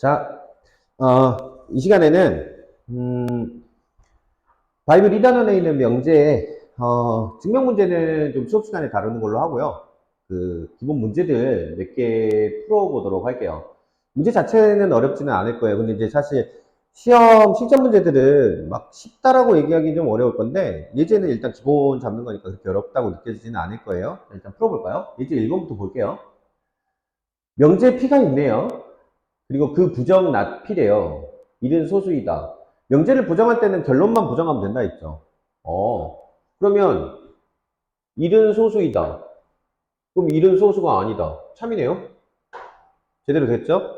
자, 이 시간에는, 바이블 1단원에 있는 명제의, 증명 문제는 좀 수업 시간에 다루는 걸로 하고요. 기본 문제들 몇 개 풀어보도록 할게요. 문제 자체는 어렵지는 않을 거예요. 근데 이제 사실 시험, 실전 문제들은 막 쉽다라고 얘기하기 좀 어려울 건데, 예제는 일단 기본 잡는 거니까 그렇게 어렵다고 느껴지지는 않을 거예요. 일단 풀어볼까요? 예제 1번부터 볼게요. 명제 P가 있네요. 그리고 그 부정 not P래요. 일은 소수이다. 명제를 부정할 때는 결론만 부정하면 된다 했죠. 그러면 일은 소수이다. 그럼 일은 소수가 아니다. 참이네요. 제대로 됐죠?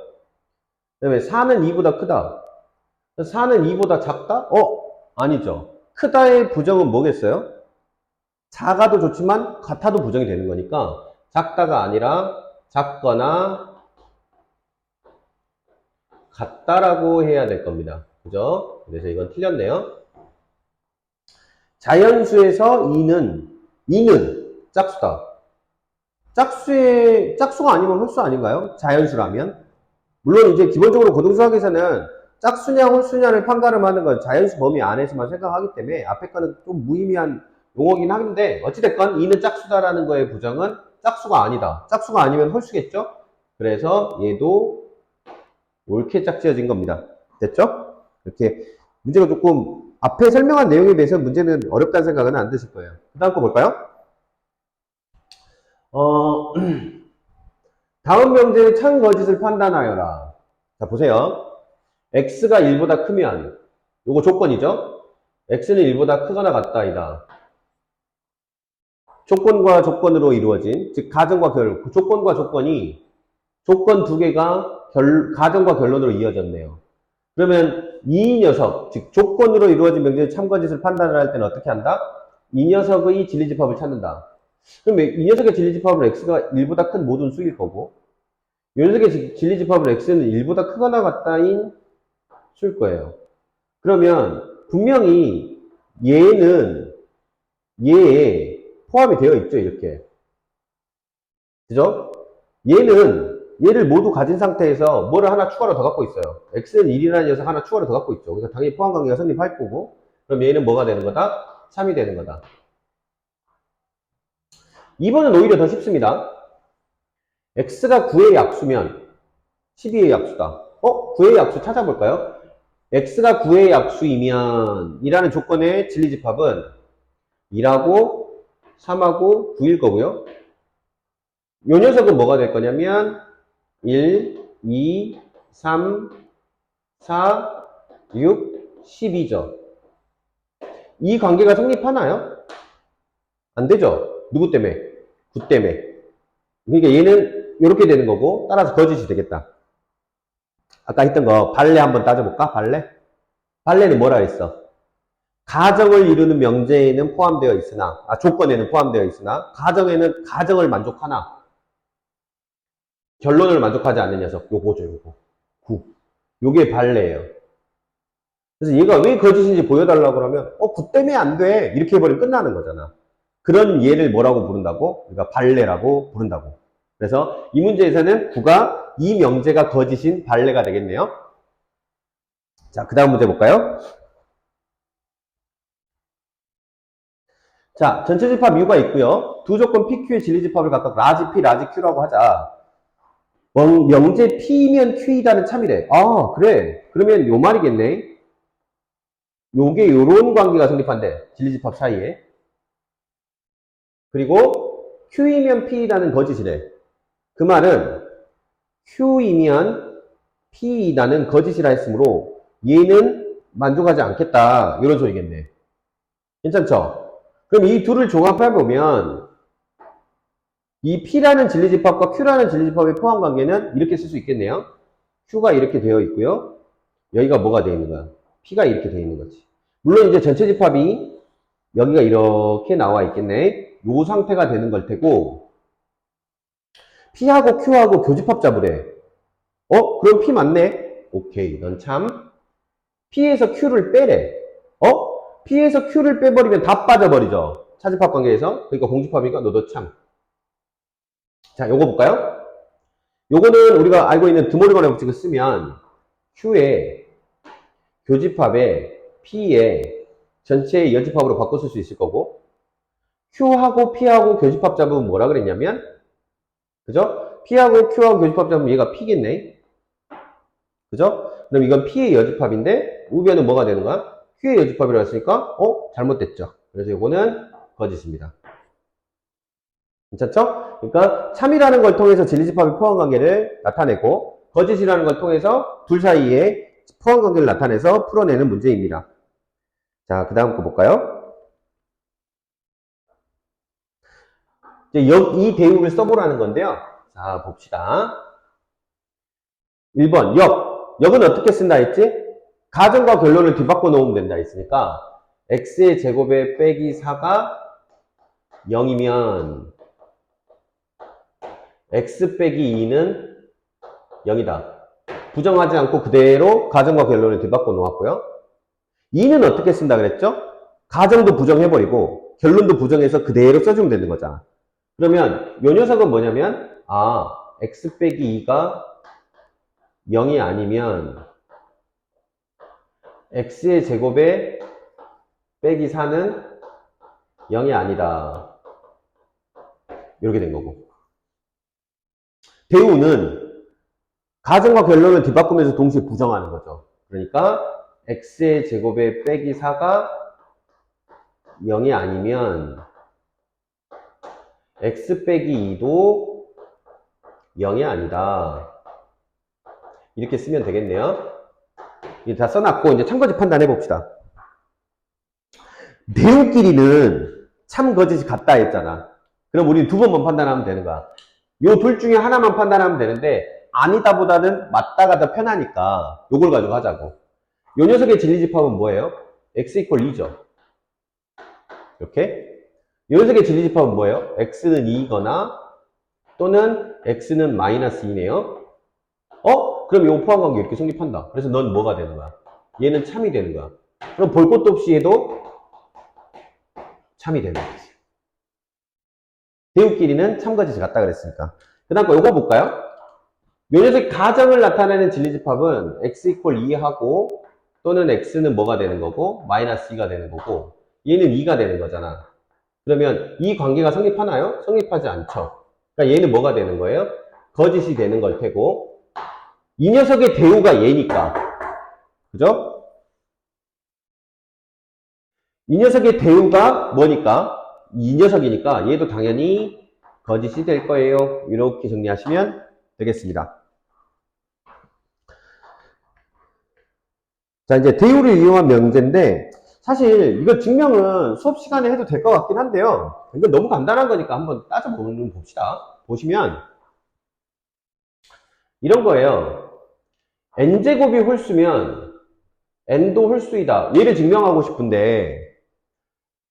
그 다음에 4는 2보다 크다. 4는 2보다 작다? 아니죠. 크다의 부정은 뭐겠어요? 작아도 좋지만 같아도 부정이 되는 거니까 작다가 아니라 작거나 같다라고 해야 될 겁니다. 그죠? 그래서 이건 틀렸네요. 자연수에서 2는 짝수다. 짝수가 아니면 홀수 아닌가요? 자연수라면? 물론 이제 기본적으로 고등수학에서는 짝수냐 홀수냐를 판가름하는 건 자연수 범위 안에서만 생각하기 때문에 앞에 거는 좀 무의미한 용어긴 한데 어찌됐건 2는 짝수다라는 거의 부정은 짝수가 아니다. 짝수가 아니면 홀수겠죠? 그래서 얘도 옳게 짝지어진 겁니다. 됐죠? 이렇게 문제가 조금 앞에 설명한 내용에 비해서 문제는 어렵다는 생각은 안 드실 거예요. 그 다음 거 볼까요? 다음 명제의 참 거짓을 판단하여라. 자, 보세요. x가 1보다 크면 요거 조건이죠? x는 1보다 크거나 같다이다. 조건과 조건으로 이루어진, 즉 가정과 결론, 조건과 조건이 조건 두 개가 가정과 결론으로 이어졌네요. 그러면 이 녀석, 즉 조건으로 이루어진 명제의 참거짓을 판단을 할 때는 어떻게 한다? 이 녀석의 진리집합을 찾는다. 그럼 이 녀석의 진리집합은 x가 1보다 큰 모든 수일 거고 이 녀석의 진리집합은 x는 1보다 크거나 같다인 수일 거예요. 그러면 분명히 얘는 얘에 포함이 되어 있죠, 이렇게. 그죠? 얘를 모두 가진 상태에서 뭐를 하나 추가로 더 갖고 있어요. x는 1이라는 녀석 하나 추가로 더 갖고 있죠. 그래서 당연히 포함관계가 성립할 거고 그럼 얘는 뭐가 되는 거다? 3이 되는 거다. 2번은 오히려 더 쉽습니다. x가 9의 약수면 12의 약수다. 9의 약수 찾아볼까요? x가 9의 약수이면 이라는 조건의 진리집합은 2하고 3하고 9일 거고요. 요 녀석은 뭐가 될 거냐면 1, 2, 3, 4, 6, 12죠. 이 관계가 성립하나요? 안 되죠. 누구 때문에? 9 때문에. 그러니까 얘는 이렇게 되는 거고 따라서 거짓이 되겠다. 아까 했던 거 발레 한번 따져볼까? 발레는 뭐라 했어? 가정을 이루는 명제에는 포함되어 있으나 조건에는 포함되어 있으나 가정을 만족하나 결론을 만족하지 않는 녀석 요거죠. 요거 9. 요게 발레예요. 그래서 얘가 왜 거짓인지 보여달라고 그러면 9 때문에 안 돼 이렇게 해버리면 끝나는 거잖아. 그런 얘를 뭐라고 부른다고? 그러니까 발레라고 부른다고. 그래서 이 문제에서는 9가 이 명제가 거짓인 발레가 되겠네요. 자, 그 다음 문제 볼까요? 자, 전체 집합 U가 있고요. 두 조건 PQ의 진리집합을 각각 라지 P, 라지 Q라고 하자. 명제 P면 Q이다는 참이래. 그래. 그러면 요 말이겠네. 요게 요런 관계가 성립한대. 진리집합 사이에. 그리고 Q이면 P이다는 거짓이래. 그 말은 Q이면 P이다는 거짓이라 했으므로 얘는 만족하지 않겠다. 이런 소리겠네. 괜찮죠? 그럼 이 둘을 종합해보면 이 P라는 진리집합과 Q라는 진리집합의 포함관계는 이렇게 쓸 수 있겠네요. Q가 이렇게 되어 있고요. 여기가 뭐가 되어 있는 거야? P가 이렇게 되어 있는 거지. 물론 이제 전체 집합이 여기가 이렇게 나와 있겠네. 요 상태가 되는 걸 테고 P하고 Q하고 교집합 잡으래. 그럼 P 맞네? 오케이, 넌 참. P에서 Q를 빼래. P에서 Q를 빼버리면 다 빠져버리죠. 차집합 관계에서. 그러니까 공집합이니까 너도 참. 자, 요거 볼까요? 요거는 우리가 알고 있는 드모르건의 법칙을 쓰면 Q의 교집합에 P의 전체의 여집합으로 바꿔 쓸 수 있을 거고, Q하고 P하고 교집합 잡으면 뭐라 그랬냐면, 그죠? P하고 Q하고 교집합 잡으면 얘가 P겠네. 그죠? 그럼 이건 P의 여집합인데, 우변은 뭐가 되는 거야? Q의 여집합이라고 했으니까, 잘못됐죠. 그래서 이거는 거짓입니다. 괜찮죠? 그러니까 참이라는 걸 통해서 진리집합의 포함관계를 나타내고 거짓이라는 걸 통해서 둘 사이의 포함관계를 나타내서 풀어내는 문제입니다. 자, 그 다음 거 볼까요? 이제 이 대우를 써보라는 건데요. 자, 봅시다. 1번 역. 역은 어떻게 쓴다 했지? 가정과 결론을 뒤바꿔 놓으면 된다 했으니까 x의 제곱에 빼기 4가 0이면 x 빼기 2는 0이다. 부정하지 않고 그대로 가정과 결론을 뒤바꿔 놓았고요. 2는 어떻게 쓴다 그랬죠? 가정도 부정해버리고 결론도 부정해서 그대로 써주면 되는 거잖아. 그러면 이 녀석은 뭐냐면 x 빼기 2가 0이 아니면 x의 제곱에 빼기 4는 0이 아니다. 이렇게 된 거고. 대우는 가정과 결론을 뒤바꾸면서 동시에 부정하는 거죠. 그러니까 x의 제곱에 빼기 4가 0이 아니면 x 빼기 2도 0이 아니다. 이렇게 쓰면 되겠네요. 이게 다 써놨고 이제 참거짓 판단해 봅시다. 대우끼리는 참거짓이 같다 했잖아. 그럼 우리 두 번만 판단하면 되는 거야. 요 둘 중에 하나만 판단하면 되는데 아니다 보다는 맞다가 더 편하니까 요걸 가지고 하자고. 요 녀석의 진리집합은 뭐예요? x 이퀄 2죠. 이렇게. 요 녀석의 진리집합은 뭐예요? x는 2이거나 또는 x는 마이너스 2네요. 그럼 이 포함관계 이렇게 성립한다. 그래서 넌 뭐가 되는 거야? 얘는 참이 되는 거야. 그럼 볼 것도 없이 해도 참이 되는 거지. 대우끼리는 참거짓이 같다 그랬으니까. 그 다음 거 요거 볼까요? 요 녀석 가정을 나타내는 진리집합은 x 이퀄 2하고 또는 x는 뭐가 되는 거고 마이너스 2가 되는 거고 얘는 2가 되는 거잖아. 그러면 이 관계가 성립하나요? 성립하지 않죠. 그러니까 얘는 뭐가 되는 거예요? 거짓이 되는 걸 테고 이 녀석의 대우가 얘니까 그죠? 이 녀석의 대우가 뭐니까? 이 녀석이니까 얘도 당연히 거짓이 될 거예요. 이렇게 정리하시면 되겠습니다. 자, 이제 대우를 이용한 명제인데 사실 이거 증명은 수업 시간에 해도 될 것 같긴 한데요. 이건 너무 간단한 거니까 한번 따져보는 봅시다. 보시면 이런 거예요. n제곱이 홀수면 n도 홀수이다. 얘를 증명하고 싶은데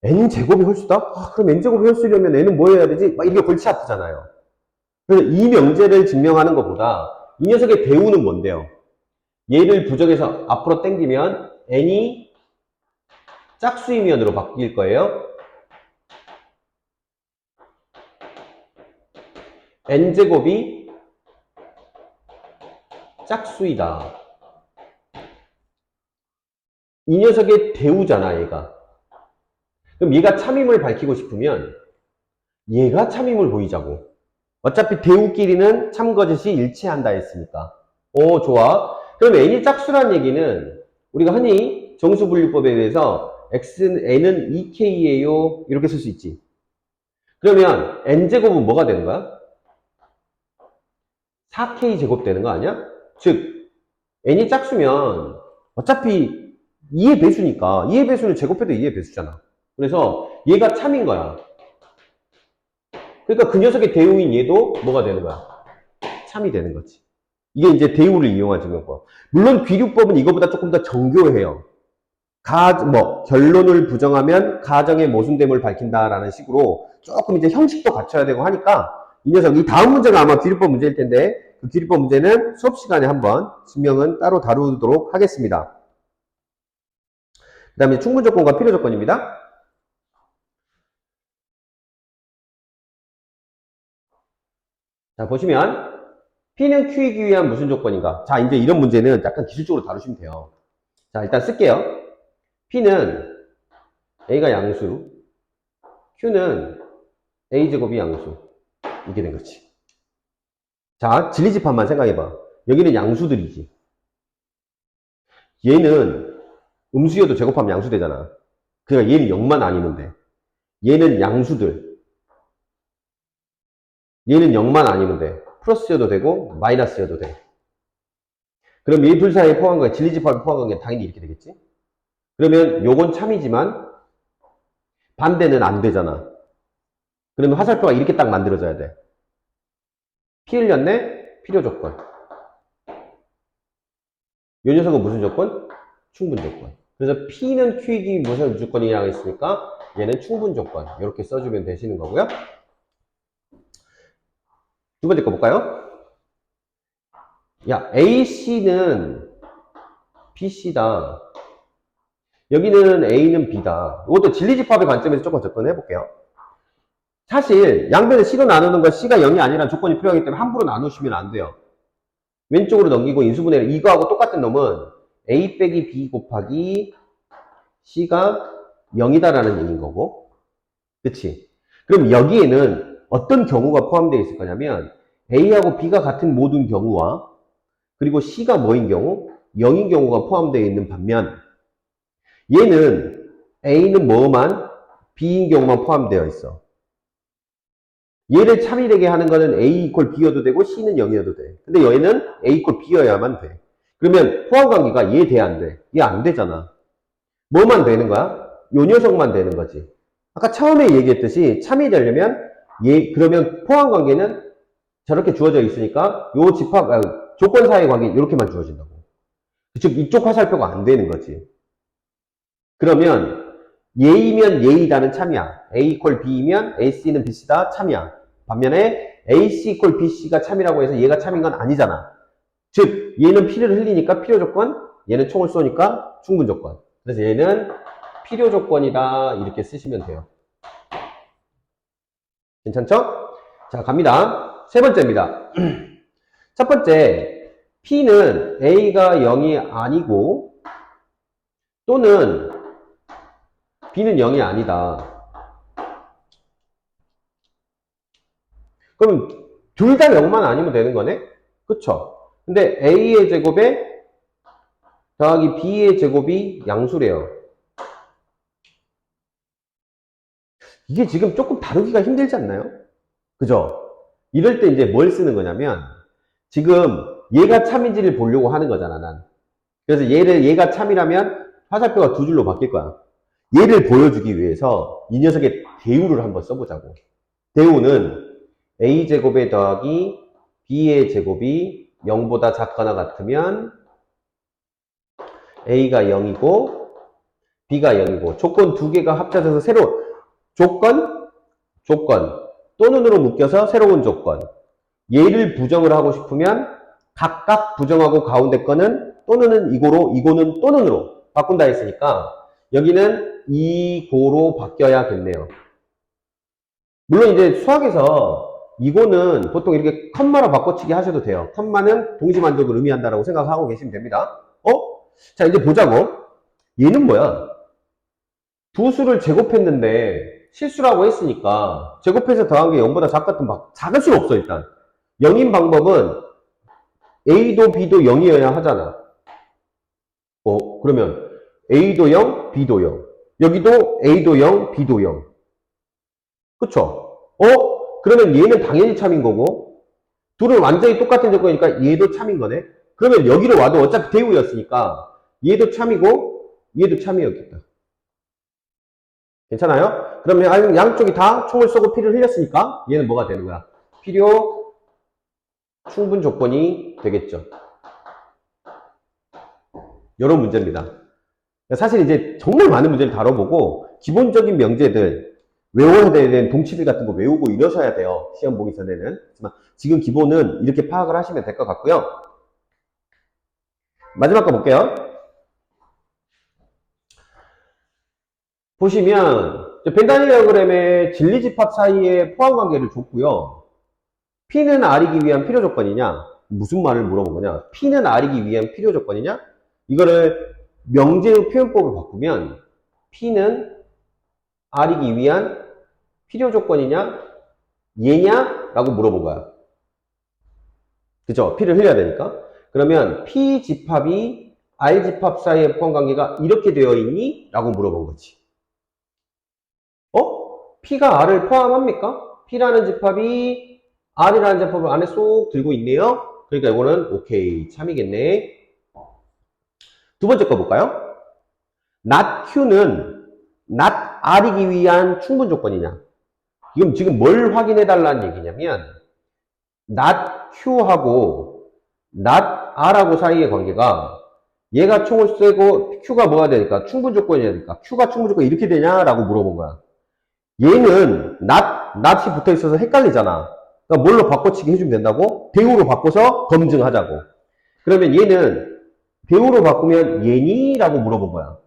n제곱이 홀수다? 그럼 n제곱이 홀수려면 n은 뭐 해야 되지? 막 이게 골치 아프잖아요. 그래서 이 명제를 증명하는 것보다 이 녀석의 대우는 뭔데요? 얘를 부정해서 앞으로 당기면 n이 짝수이면으로 바뀔 거예요. n제곱이 짝수이다. 이 녀석의 대우잖아, 얘가. 그럼 얘가 참임을 밝히고 싶으면 얘가 참임을 보이자고. 어차피 대우끼리는 참거짓이 일치한다 했으니까. 좋아. 그럼 n이 짝수란 얘기는 우리가 흔히 정수분류법에 의해서 n은 2k예요. 이렇게 쓸 수 있지. 그러면 n제곱은 뭐가 되는 거야? 4k 제곱 되는 거 아니야? 즉 n이 짝수면 어차피 2의 배수니까 2의 배수는 제곱해도 2의 배수잖아. 그래서 얘가 참인 거야. 그러니까 그 녀석의 대우인 얘도 뭐가 되는 거야? 참이 되는 거지. 이게 이제 대우를 이용한 증명법. 물론 귀류법은 이거보다 조금 더 정교해요. 결론을 부정하면 가정의 모순됨을 밝힌다라는 식으로 조금 이제 형식도 갖춰야 되고 하니까 이 녀석, 이 다음 문제가 아마 귀류법 문제일 텐데 그 귀류법 문제는 수업 시간에 한번 증명은 따로 다루도록 하겠습니다. 그 다음에 충분조건과 필요조건입니다. 자, 보시면 P는 Q이기 위한 무슨 조건인가? 자, 이제 이런 문제는 약간 기술적으로 다루시면 돼요. 자, 일단 쓸게요. P는 A가 양수, Q는 A제곱이 양수. 이게 된 거지. 자, 진리집합만 생각해봐. 여기는 양수들이지. 얘는 음수여도 제곱하면 양수되잖아. 그러니까 얘는 0만 아니면 돼. 얘는 양수들. 얘는 0만 아니면 돼. 플러스여도 되고 마이너스여도 돼. 그럼 이 둘 사이에 포함관계, 진리집합에 포함관계 당연히 이렇게 되겠지? 그러면 요건 참이지만 반대는 안 되잖아. 그러면 화살표가 이렇게 딱 만들어져야 돼. P 흘렸네? 필요 조건. 이 녀석은 무슨 조건? 충분 조건. 그래서 P는 Q이기 무슨 조건이라고 했으니까 얘는 충분 조건. 이렇게 써주면 되시는 거고요. 두 번째 거 볼까요? 야, AC는 BC다. 여기는 A는 B다. 이것도 진리집합의 관점에서 조금 접근해 볼게요. 사실 양변을 C로 나누는 건 C가 0이 아니라는 조건이 필요하기 때문에 함부로 나누시면 안 돼요. 왼쪽으로 넘기고 인수분해를 이거하고 똑같은 놈은 A 빼기 B 곱하기 C가 0이다라는 얘기인 거고. 그치? 그럼 여기에는 어떤 경우가 포함되어 있을 거냐면 A하고 B가 같은 모든 경우와 그리고 C가 뭐인 경우? 0인 경우가 포함되어 있는 반면 얘는 A는 뭐만 B인 경우만 포함되어 있어. 얘를 참이 되게 하는 거는 A 이퀄 B여도 되고 C는 0이어도 돼. 근데 얘는 A 이퀄 B여야만 돼. 그러면 포함관계가 얘 돼, 안 돼? 얘 안 되잖아. 뭐만 되는 거야? 요 녀석만 되는 거지. 아까 처음에 얘기했듯이 참이 되려면 그러면 포함관계는 저렇게 주어져 있으니까 요 조건 사이의 관계 이렇게만 주어진다고. 즉 이쪽 화살표가 안 되는 거지. 그러면 얘이면 얘이다는 참이야. A 이퀄 B이면 AC는 BC다 참이야. 반면에 AC 이퀄 BC가 참이라고 해서 얘가 참인 건 아니잖아. 즉 얘는 P를 흘리니까 필요 조건, 얘는 총을 쏘니까 충분 조건. 그래서 얘는 필요 조건이다 이렇게 쓰시면 돼요. 괜찮죠? 자, 갑니다. 세 번째입니다. 첫 번째, P는 A가 0이 아니고 또는 B는 0이 아니다. 그럼 둘 다 0만 아니면 되는 거네? 그쵸? 근데 A의 제곱에 더하기 B의 제곱이 양수래요. 이게 지금 조금 다루기가 힘들지 않나요? 그죠? 이럴 때 이제 뭘 쓰는 거냐면 지금 얘가 참인지를 보려고 하는 거잖아, 난. 그래서 얘가 참이라면 화살표가 두 줄로 바뀔 거야. 얘를 보여주기 위해서 이 녀석의 대우를 한번 써보자고. 대우는 A제곱에 더하기 B의 제곱이 0보다 작거나 같으면 A가 0이고 B가 0이고 조건 두 개가 합쳐져서 조건 또는으로 묶여서 새로운 조건. 얘를 부정을 하고 싶으면 각각 부정하고 가운데 거는 또는은 이거는 또는으로 바꾼다 했으니까 여기는 이고로 바뀌어야겠네요. 물론 이제 수학에서 이거는 보통 이렇게 컴마로 바꿔치기 하셔도 돼요. 컴마는 동시만족을 의미한다라고 생각하고 계시면 됩니다. 자, 이제 보자고. 얘는 뭐야? 두 수를 제곱했는데 실수라고 했으니까 제곱해서 더한 게 0보다 작을 수는 없어 일단. 0인 방법은 A도 B도 0이어야 하잖아. 그러면 A도 0, B도 0. 여기도 A도 0, B도 0. 그쵸? 그러면 얘는 당연히 참인 거고 둘은 완전히 똑같은 조건이니까 얘도 참인 거네. 그러면 여기로 와도 어차피 대우였으니까 얘도 참이고 얘도 참이었겠다. 괜찮아요? 그러면 양쪽이 다 총을 쏘고 피를 흘렸으니까 얘는 뭐가 되는 거야? 필요 충분 조건이 되겠죠. 이런 문제입니다. 사실 이제 정말 많은 문제를 다뤄보고 기본적인 명제들 외워야 되는 동치들 같은 거 외우고 이러셔야 돼요. 시험 보기 전에는. 하지만 지금 기본은 이렇게 파악을 하시면 될 것 같고요. 마지막 거 볼게요. 보시면 벤 다이어그램의 진리집합 사이의 포함관계를 줬고요. P는 R이기 위한 필요 조건이냐? 무슨 말을 물어본 거냐? P는 R이기 위한 필요 조건이냐? 이거를 명제의 표현법을 바꾸면 P는 R이기 위한 필요 조건이냐? 얘냐? 라고 물어본 거야. 그죠? P를 흘려야 되니까. 그러면 P 집합이 R 집합 사이의 포함 관계가 이렇게 되어 있니? 라고 물어본 거지. P가 R을 포함합니까? P라는 집합이 R이라는 집합을 안에 쏙 들고 있네요. 그러니까 이거는 오케이, 참이겠네. 두 번째 거 볼까요? not Q는 not R이기 위한 충분 조건이냐? 지금 뭘 확인해 달라는 얘기냐면 not Q하고 not R하고 사이의 관계가 얘가 총을 쏘고 Q가 뭐가 되니까 충분 조건이야 되니까 Q가 충분 조건이 이렇게 되냐라고 물어본 거야. 얘는 not이 붙어 있어서 헷갈리잖아. 그러니까 뭘로 바꿔치기 해주면 된다고? 대우로 바꿔서 검증하자고. 그러면 얘는 대우로 바꾸면 얘니? 라고 물어본 거야.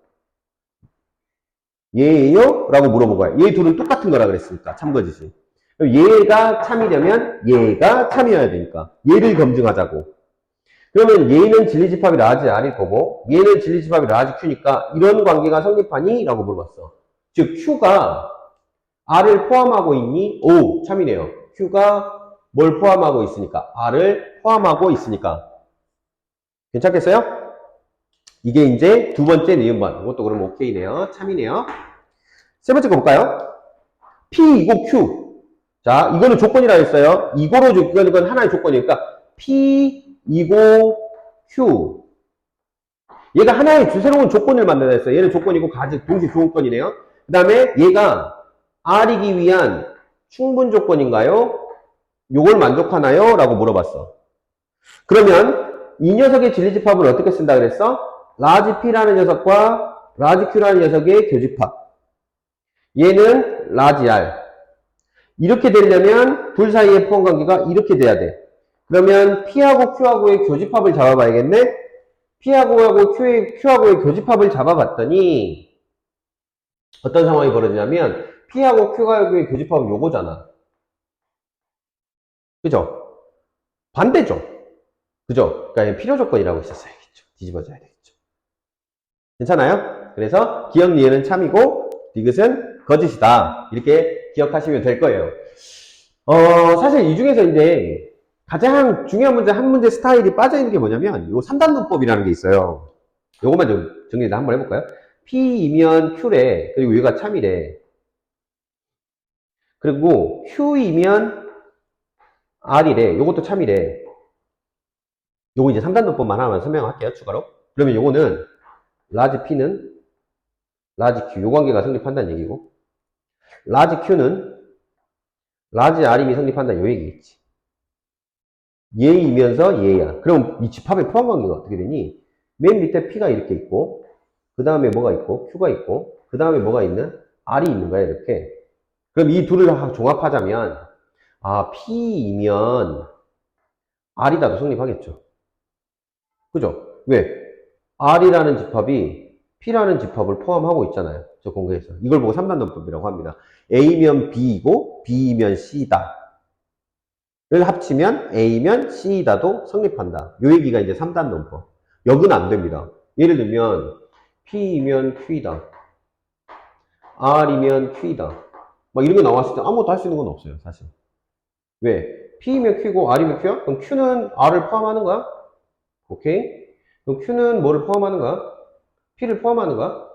얘예요? 라고 물어본 거야. 얘 둘은 똑같은 거라 그랬으니까 참거짓이. 얘가 참이려면 얘가 참이어야 되니까 얘를 검증하자고. 그러면 얘는 진리집합이 라지 R일 거고 얘는 진리집합이 라지 Q니까 이런 관계가 성립하니? 라고 물어봤어. 즉 Q가 R을 포함하고 있니? 오, 참이네요. Q가 뭘 포함하고 있으니까? R을 포함하고 있으니까. 괜찮겠어요? 이게 이제 두 번째 니은번. 이것도 그러면 오케이네요. 참이네요. 세 번째 거 볼까요? P 이고 Q. 자, 이거는 조건이라 했어요. 이건 하나의 조건이니까 P 이고 Q. 얘가 하나의 새로운 조건을 만들어야 했어요. 얘는 조건이고 동시 조건이네요. 그 다음에 얘가 R이기 위한 충분 조건인가요? 요걸 만족하나요? 라고 물어봤어. 그러면 이 녀석의 진리집합을 어떻게 쓴다 그랬어? 라지 P라는 녀석과 라지 Q라는 녀석의 교집합. 얘는 라지 R. 이렇게 되려면 둘 사이의 포함 관계가 이렇게 돼야 돼. 그러면 P하고 Q하고의 교집합을 잡아봐야겠네? P하고 Q하고의 교집합을 잡아봤더니 어떤 상황이 벌어지냐면 P하고 Q하고의 교집합은 요거잖아. 그죠? 반대죠. 그죠? 그러니까 필요 조건이라고 있었어야겠죠. 뒤집어져야 되겠죠. 괜찮아요? 그래서 기억 니은은 참이고 디귿은 거짓이다. 이렇게 기억하시면 될 거예요. 사실 이 중에서 이제 가장 중요한 문제, 한 문제 스타일이 빠져있는 게 뭐냐면 요 3단 문법이라는 게 있어요. 요것만 좀 정리 한번 해볼까요? P이면 Q래. 그리고 얘가 참이래. 그리고 Q이면 R이래. 요것도 참이래. 요거 이제 3단 문법만 하나만 설명할게요. 추가로. 그러면 요거는 라지 P는 라지 Q. 요 관계가 성립한다는 얘기고 라지 Q는 라지 R임이 성립한다 요 얘기겠지. 얘이면서 얘야. 그럼 이 집합의 포함 관계가 어떻게 되니? 맨 밑에 P가 이렇게 있고 그 다음에 뭐가 있고 Q가 있고 그 다음에 뭐가 있는? R이 있는 거야 이렇게. 그럼 이 둘을 종합하자면 P이면 R이다도 성립하겠죠. 그죠? 왜? R이라는 집합이 P라는 집합을 포함하고 있잖아요. 저 공개해서. 이걸 보고 3단원법이라고 합니다. A면 B이고 B이면 C다. 를 합치면 A면 C다도 성립한다. 요 얘기가 이제 3단 논법. 역은 안 됩니다. 예를 들면 P이면 Q이다. R이면 Q이다. 막 이런 게 나왔을 때 아무것도 할 수 있는 건 없어요, 사실. 왜? P이면 Q고 R이면 Q야? 그럼 Q는 R을 포함하는 거야? 오케이? 그럼 Q는 뭐를 포함하는 거야? P를 포함하는 거야?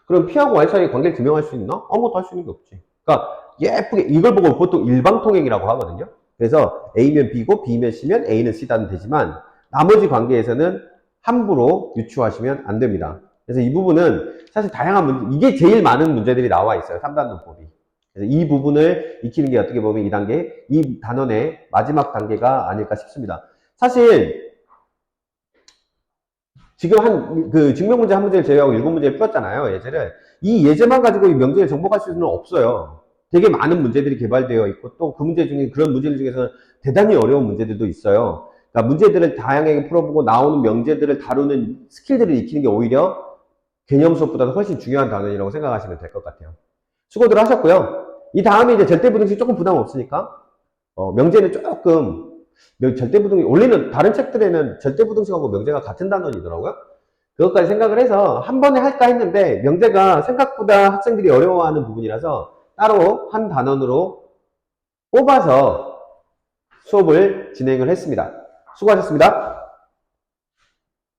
그럼 P하고 Y 사이의 관계를 규명할 수 있나? 아무것도 할 수 있는 게 없지. 그러니까 예쁘게 이걸 보고 보통 일방통행이라고 하거든요. 그래서 A면 B고 B면 C면 A는 C다는 되지만 나머지 관계에서는 함부로 유추하시면 안 됩니다. 그래서 이 부분은 사실 다양한 문제, 이게 제일 많은 문제들이 나와 있어요. 3단 논법이. 그래서 이 부분을 익히는 게 어떻게 보면 이 단원의 마지막 단계가 아닐까 싶습니다. 사실 지금 증명문제 한 문제를 제외하고 7문제를 풀었잖아요, 예제를. 이 예제만 가지고 이 명제를 정복할 수는 없어요. 되게 많은 문제들이 개발되어 있고, 또 그 문제 중에, 그런 문제들 중에서는 대단히 어려운 문제들도 있어요. 그러니까 문제들을 다양하게 풀어보고 나오는 명제들을 다루는 스킬들을 익히는 게 오히려 개념 수업보다는 훨씬 중요한 단원이라고 생각하시면 될 것 같아요. 수고들 하셨고요. 이 다음에 이제 절대부등식 조금 부담 없으니까, 명제는 조금 원래는 다른 책들에는 절대부등식하고 명제가 같은 단원이더라고요. 그것까지 생각을 해서 한 번에 할까 했는데 명제가 생각보다 학생들이 어려워하는 부분이라서 따로 한 단원으로 뽑아서 수업을 진행을 했습니다. 수고하셨습니다.